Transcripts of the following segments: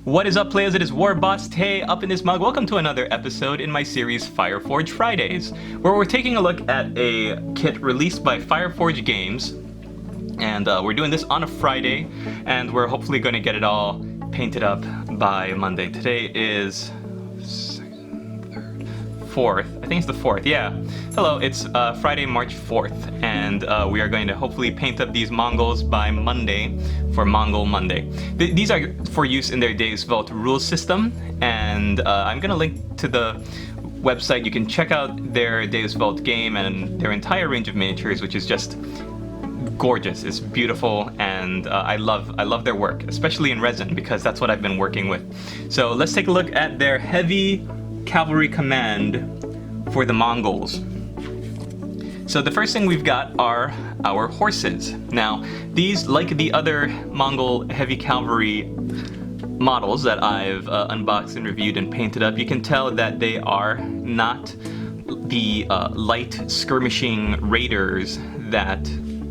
What is up, players? It is WarbossTae up in this mug. Welcome to another episode in my series Fireforge Fridays, where we're taking a look at a kit released by Fireforge Games. And we're doing this on a Friday, and we're hopefully going to get it all painted up by Monday. Today is 4th. I think it's the 4th, yeah. Hello, it's Friday, March 4th, and we are going to hopefully paint up these Mongols by Monday for Mongol Monday. These are for use in their Days Vault rule system, and I'm going to link to the website. You can check out their Days Vault game and their entire range of miniatures, which is just gorgeous. It's beautiful, and I love their work, especially in resin, because that's what I've been working with. So let's take a look at their Heavy Cavalry Command for the Mongols. So the first thing we've got are our horses. Now, these, like the other Mongol Heavy Cavalry models that I've unboxed and reviewed and painted up, you can tell that they are not the light skirmishing raiders that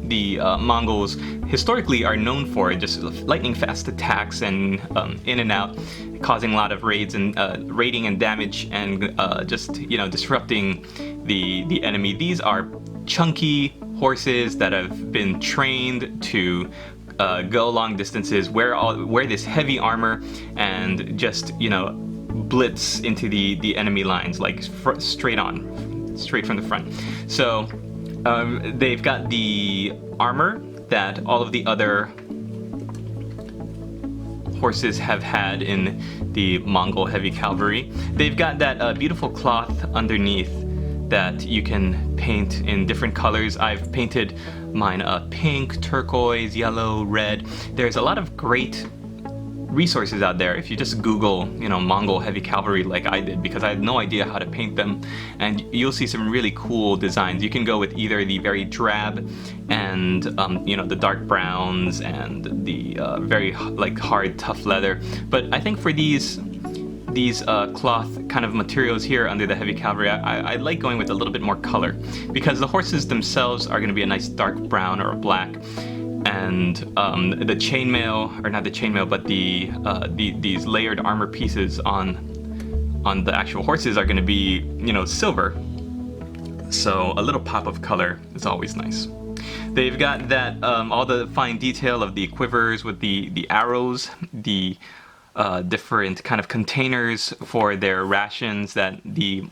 the Mongols historically are known for, just lightning fast attacks and in and out, causing a lot of raids and raiding and damage and just, you know, disrupting the enemy. These are chunky horses that have been trained to go long distances, wear this heavy armor, and just, you know, blitz into the enemy lines, like straight from the front. So they've got the armor that all of the other horses have had in the Mongol Heavy Cavalry. They've got that beautiful cloth underneath that you can paint in different colors. I've painted mine pink, turquoise, yellow, red. There's a lot of great resources out there if you just Google, you know, Mongol Heavy Cavalry like I did, because I had no idea how to paint them, and you'll see some really cool designs. You can go with either the very drab and you know, the dark browns and the very like hard tough leather, but I think for these cloth kind of materials here under the Heavy Cavalry, I like going with a little bit more color, because the horses themselves are going to be a nice dark brown or a black, and the chainmail, or not the chainmail, but these layered armor pieces on the actual horses are going to be, you know, silver. So a little pop of color is always nice. They've got that all the fine detail of the quivers with the arrows, the different kind of containers for their rations that the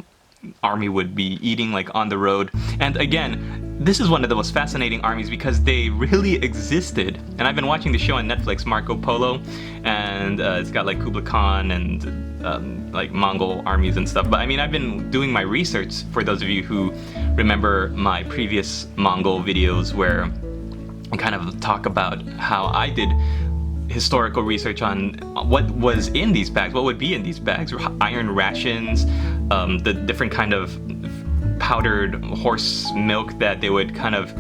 army would be eating, like on the road. And again, this is one of the most fascinating armies because they really existed. And I've been watching the show on Netflix, Marco Polo, and it's got like Kublai Khan and like Mongol armies and stuff. But I mean, I've been doing my research, for those of you who remember my previous Mongol videos, where I kind of talk about how I did historical research on what was in these bags, what would be in these bags, iron rations, the different kind of powdered horse milk that they would kind of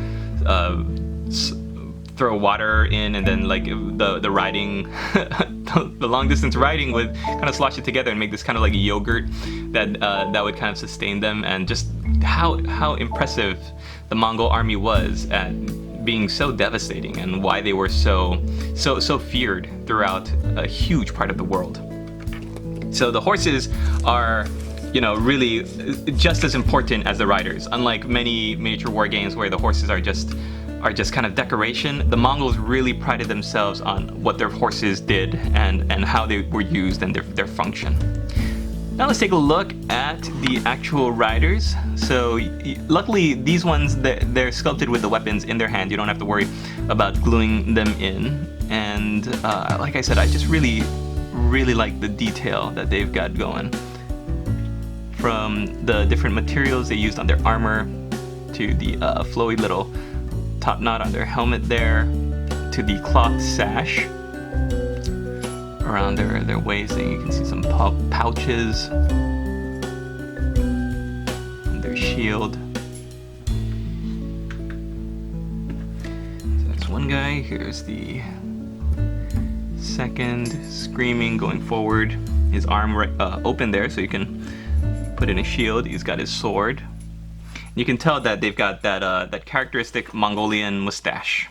throw water in, and then like the riding, the long distance riding would kind of slosh it together and make this kind of like yogurt that would kind of sustain them. And just how impressive the Mongol army was at being so devastating, and why they were so feared throughout a huge part of the world. So the horses are, you know, really just as important as the riders. Unlike many miniature war games where the horses are just kind of decoration, the Mongols really prided themselves on what their horses did and how they were used and their function. Now let's take a look at the actual riders. So luckily these ones, they're sculpted with the weapons in their hand. You don't have to worry about gluing them in. And like I said, I just really like the detail that they've got going. From the different materials they used on their armor, to the flowy little top knot on their helmet there, to the cloth sash around their waist, and you can see some pouches on their shield. So that's one guy. Here's the second, screaming, going forward. His arm open there, so you can put in a shield. He's got his sword. You can tell that they've got that characteristic Mongolian mustache.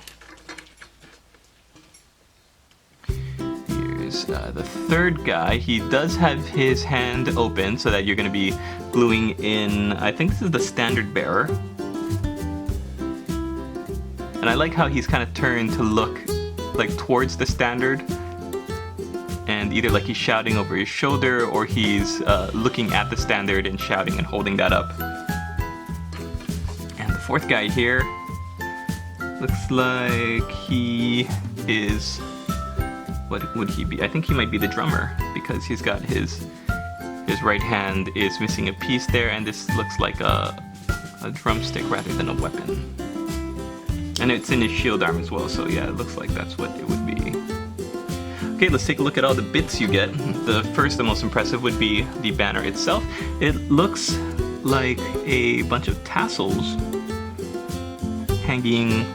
there's the third guy. He does have his hand open so that you're going to be gluing in, I think this is the standard bearer. And I like how he's kind of turned to look like towards the standard. And either like he's shouting over his shoulder or he's looking at the standard and shouting and holding that up. And the fourth guy here looks like he is, what would he be? I think he might be the drummer because he's got his right hand is missing a piece there, and this looks like a drumstick rather than a weapon. And it's in his shield arm as well, so yeah, it looks like that's what it would be. Okay, let's take a look at all the bits you get. The first, the most impressive, would be the banner itself. It looks like a bunch of tassels hanging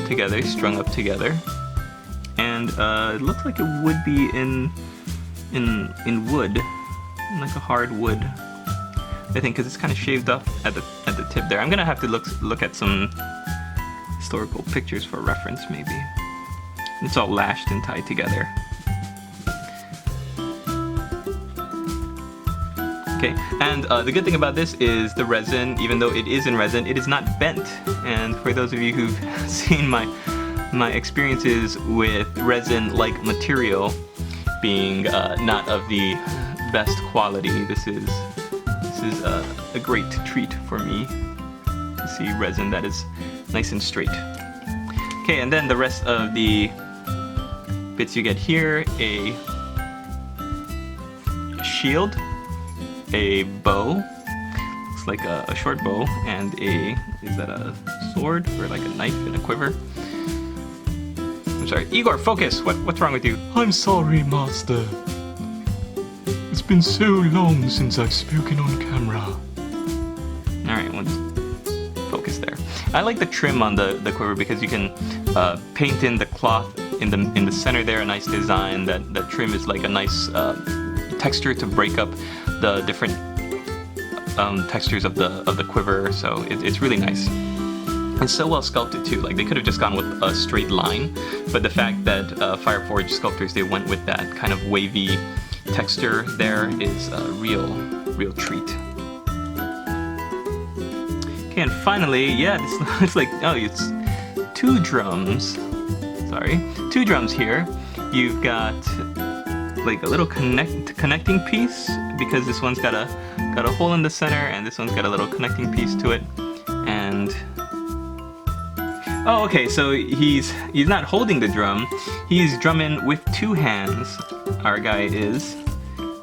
together, strung up together. And it looks like it would be in wood, like a hard wood, I think, because it's kind of shaved off at the tip there. I'm gonna have to look at some historical pictures for reference, maybe. It's all lashed and tied together. Okay, and the good thing about this is the resin, even though it is in resin, it is not bent. And for those of you who've seen my experiences with resin-like material being not of the best quality, this is a great treat for me to see resin that is nice and straight. Okay, and then the rest of the bits you get here: a shield, a bow, looks like a short bow, and is that a sword or like a knife and a quiver? I'm sorry, Igor, focus! What's wrong with you? I'm sorry, Master. It's been so long since I've spoken on camera. Alright, let's focus there. I like the trim on the quiver because you can paint in the cloth in the center there, a nice design. That trim is like a nice texture to break up the different textures of the quiver, so it's really nice. It's so well sculpted too. Like, they could have just gone with a straight line, but the fact that Fireforge sculptors, they went with that kind of wavy texture there is a real treat. Okay, and finally, yeah, this looks like, oh, it's two drums. Sorry, two drums here. You've got like a little connecting piece, because this one's got a hole in the center, and this one's got a little connecting piece to it. And oh, okay, so he's not holding the drum, he's drumming with two hands, our guy is,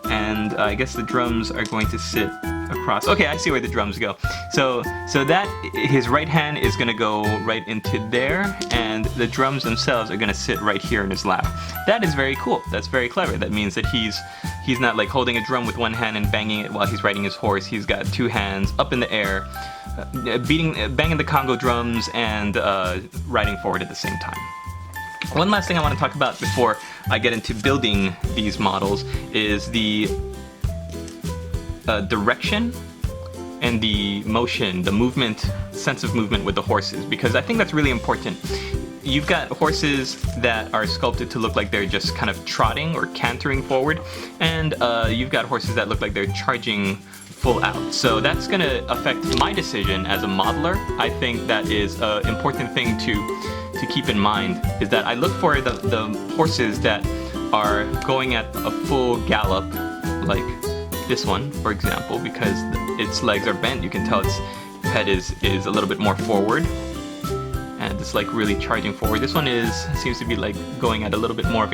and I guess the drums are going to sit across. Okay, I see where the drums go. So that, his right hand is gonna go right into there, and the drums themselves are gonna sit right here in his lap. That is very cool. That's very clever. That means that he's not like holding a drum with one hand and banging it while he's riding his horse. He's got two hands up in the air, banging the Congo drums and riding forward at the same time. One last thing I want to talk about before I get into building these models is the direction and the motion, the movement, sense of movement with the horses, because I think that's really important. You've got horses that are sculpted to look like they're just kind of trotting or cantering forward, and you've got horses that look like they're charging full out. So that's going to affect my decision as a modeler. I think that is an important thing to keep in mind, is that I look for the horses that are going at a full gallop, like this one, for example, because its legs are bent. You can tell its head is a little bit more forward, and it's like really charging forward. This one seems to be like going at a little bit more of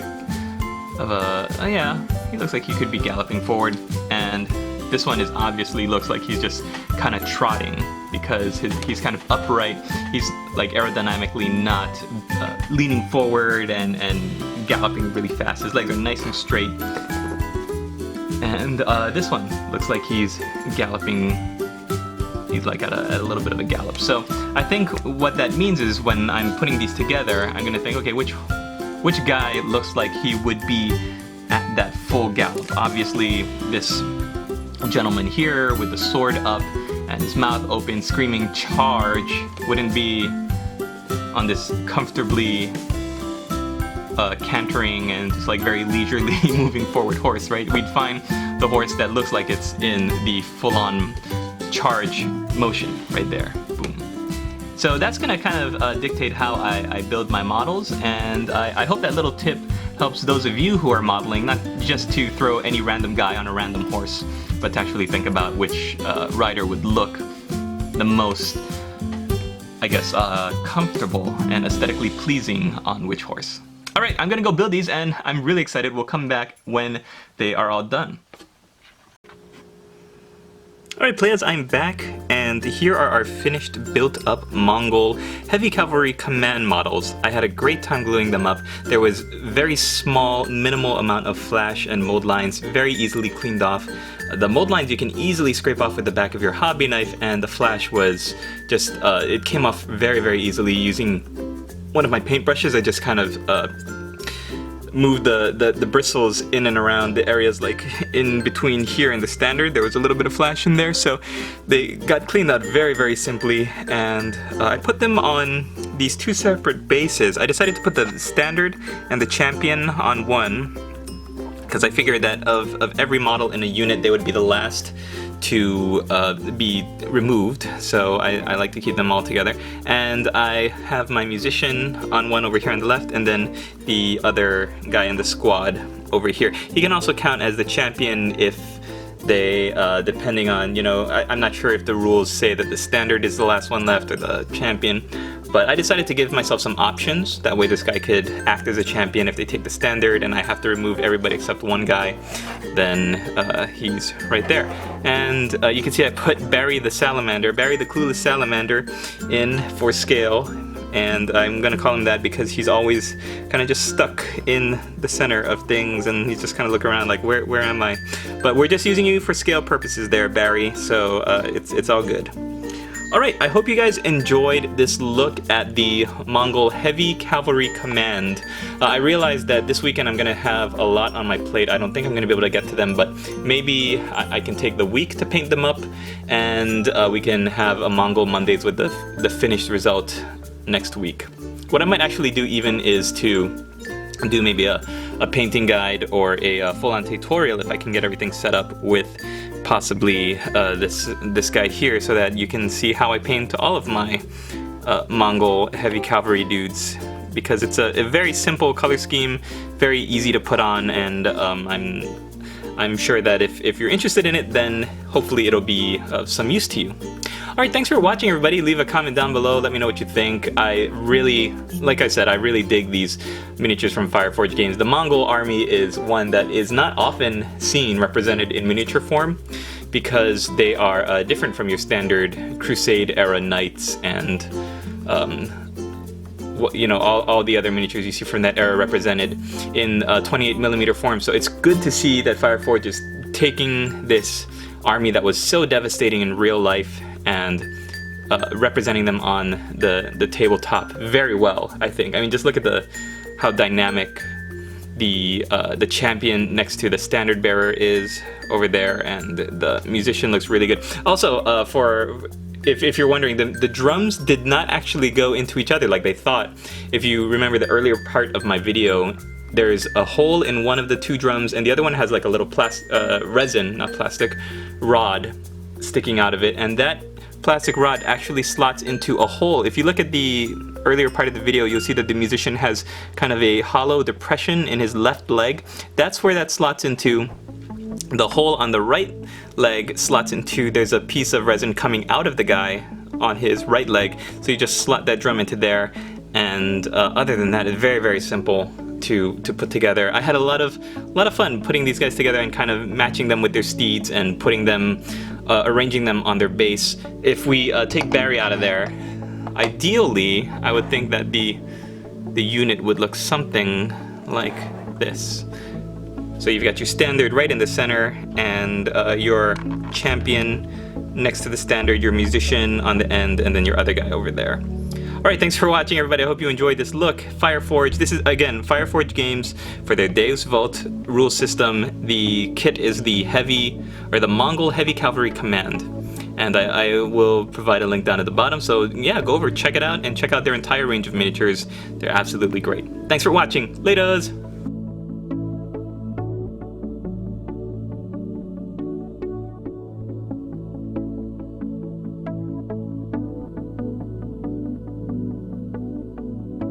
a oh yeah, he looks like he could be galloping forward. And this one obviously looks like he's just kind of trotting, because he's kind of upright. He's like aerodynamically not leaning forward and galloping really fast. His legs are nice and straight. And this one looks like he's galloping. He's like at a little bit of a gallop. So I think what that means is, when I'm putting these together, I'm gonna think, okay, which guy looks like he would be at that full gallop? Obviously, this gentleman here with the sword up and his mouth open, screaming "charge," wouldn't be on this comfortably cantering and just like very leisurely moving forward horse, right? We'd find the horse that looks like it's in the full-on charge motion right there. Boom. So that's gonna kind of dictate how I build my models, and I hope that little tip helps those of you who are modeling, not just to throw any random guy on a random horse, but to actually think about which rider would look the most, I guess, comfortable and aesthetically pleasing on which horse. All right, I'm gonna go build these, and I'm really excited. We'll come back when they are all done. Alright players, I'm back, and here are our finished built-up Mongol Heavy Cavalry Command models. I had a great time gluing them up. There was very small, minimal amount of flash and mold lines, very easily cleaned off. The mold lines you can easily scrape off with the back of your hobby knife, and the flash was just, it came off very, very easily using one of my paintbrushes. I just kind of moved the bristles in and around the areas like in between here and the standard. There was a little bit of flash in there, so they got cleaned out very, very simply, and I put them on these two separate bases. I decided to put the standard and the champion on one because I figured that of every model in a unit, they would be the last to be removed, so I like to keep them all together. And I have my musician on one over here on the left, and then the other guy in the squad over here. He can also count as the champion if they, depending on, you know, I'm not sure if the rules say that the standard is the last one left or the champion, but I decided to give myself some options. That way this guy could act as a champion if they take the standard and I have to remove everybody except one guy, then he's right there. And you can see I put Barry the Salamander, Barry the Clueless Salamander, in for scale. And I'm gonna call him that because he's always kind of just stuck in the center of things, and he's just kind of looking around like, where am I? But we're just using you for scale purposes there, Barry, so it's all good. Alright, I hope you guys enjoyed this look at the Mongol Heavy Cavalry Command. I realized that this weekend I'm going to have a lot on my plate. I don't think I'm going to be able to get to them, but maybe I can take the week to paint them up, and we can have a Mongol Mondays with the finished result next week. What I might actually do even is to do maybe a painting guide or a full-on tutorial if I can get everything set up with possibly this guide here, so that you can see how I paint all of my Mongol Heavy Cavalry dudes, because it's a very simple color scheme, very easy to put on, and I'm sure that if you're interested in it, then hopefully it'll be of some use to you. Alright, thanks for watching everybody. Leave a comment down below, let me know what you think. I really, like I said, I really dig these miniatures from Fireforge Games. The Mongol army is one that is not often seen represented in miniature form, because they are different from your standard Crusade era knights and you know, all the other miniatures you see from that era represented in 28mm form. So it's good to see that Fireforge is taking this army that was so devastating in real life and representing them on the tabletop very well, I think. I mean, just look at how dynamic the champion next to the standard bearer is over there, and the musician looks really good. Also, if you're wondering, the drums did not actually go into each other like they thought. If you remember the earlier part of my video, there's a hole in one of the two drums, and the other one has like a little resin, not plastic, rod sticking out of it, and that plastic rod actually slots into a hole. If you look at the earlier part of the video, you'll see that the musician has kind of a hollow depression in his left leg. That's where that slots into. The hole on the right leg slots into, there's a piece of resin coming out of the guy on his right leg, so you just slot that drum into there, and other than that, it's very, very simple to put together. I had a lot of fun putting these guys together and kind of matching them with their steeds and putting them, arranging them on their base. If we take Barry out of there, ideally, I would think that the unit would look something like this. So you've got your standard right in the center, and your champion next to the standard, your musician on the end, and then your other guy over there. Alright, thanks for watching everybody. I hope you enjoyed this look. Fireforge, this is again Fireforge Games for their Deus Vult rule system. The kit is the Mongol Heavy Cavalry Command. and I will provide a link down at the bottom. So yeah, go over, check it out, and check out their entire range of miniatures. They're absolutely great. Thanks for watching. Laters!